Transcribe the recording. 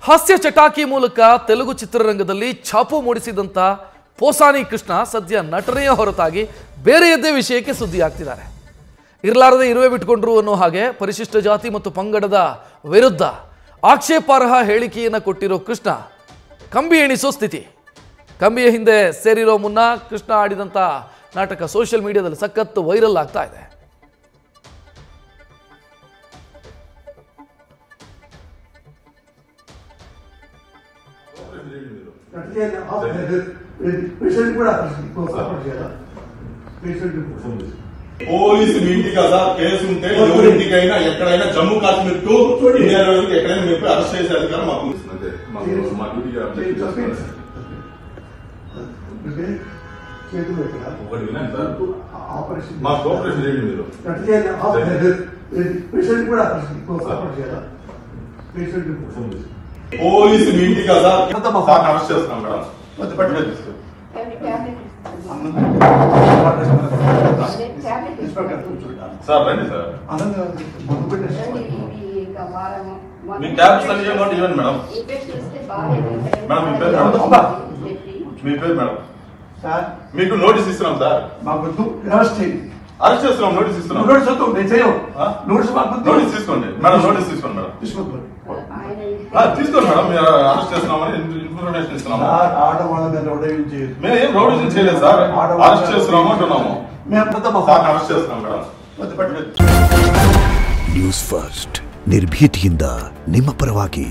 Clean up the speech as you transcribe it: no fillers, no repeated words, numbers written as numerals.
ಹಾಸ್ಯ ಚಟಾಕಿ ಮೂಲಕ ತೆಲುಗು ಚಿತ್ರರಂಗದಲ್ಲಿ ಛಾಪು ಮೂಡಿಸಿದಂತ ಪೋಸಾನಿ ಕೃಷ್ಣ ಸದ್ಯ ನಟನೆಯ ಹೊರತಾಗಿ ಬೇರೆಯದ್ದೇ ವಿಷಯಕ್ಕೆ ಸುದ್ದಿ ಆಗ್ತಿದ್ದಾರೆ. ಇರಲಾರದೆ ಇರುವೆ ಬಿಟ್ಕೊಂಡ್ರು ಅನ್ನೋ ಹಾಗೆ ಪರಿಶಿಷ್ಟ ಜಾತಿ ಮತ್ತು ಪಂಗಡದ ವಿರುದ್ಧ ಆಕ್ಷೇಪಾರ್ಹ ಹೇಳಿಕೆಯನ್ನು ಕೊಟ್ಟಿರೋ ಕೃಷ್ಣ ಕಂಬಿ ಎಣಿಸೋ ಸ್ಥಿತಿ. ಕಂಬಿಯ ಹಿಂದೆ ಸೇರಿರೋ ಮುನ್ನ ಕೃಷ್ಣ ಆಡಿದಂಥ ನಾಟಕ ಸೋಷಿಯಲ್ ಮೀಡಿಯಾದಲ್ಲಿ ಸಖತ್ತು ವೈರಲ್ ಆಗ್ತಾ ಇದೆ. పోలీసు మీ ఇంటికి కదా కేసు ఉంటే ఎవరింటికైనా ఎక్కడైనా జమ్మూ కాశ్మీర్ టు ఇండియాలో ఎక్కడైనా మీరు అరెస్ట్ చేసే అధికారం మాకు మా డ్యూటీ ఒకటి వినండి సార్, మా కోఆపరేషన్ చేయండి మీరు. పోలీసు మీ ఇంటికి కదా అరెస్ట్ చేస్తున్నాం మేడం. సార్ రండి సార్, మీ క్యాబ్స్ అన్ని ఇవ్వండి మేడం. మేడం మీ పేరు మేడం. మీకు నోటీస్ ఇస్తున్నాం సార్. అరెస్ట్ చేస్తున్నాం, నోటీస్ ఇస్తున్నాం. నోటీస్ తీసుకోండి మేడం, నోటీస్ తీసుకోండి మేడం. తీసుకోండి మేడం, మీరు అరెస్ట్ చేస్తున్నామని ఇన్ఫర్మేషన్ ఇస్తున్నాము. మేము ఏం రౌడీజం చేయలేదు సార్, అరెస్ట్ చేస్తున్నాము అంటున్నాము. అరెస్ట్ చేస్తున్నాం మేడం. ನ್ಯೂಸ್ ಫಸ್ಟ್ ನಿರ್ಭೀತಿಯಿಂದ ನಿಮ್ಮ ಪರವಾಗಿ.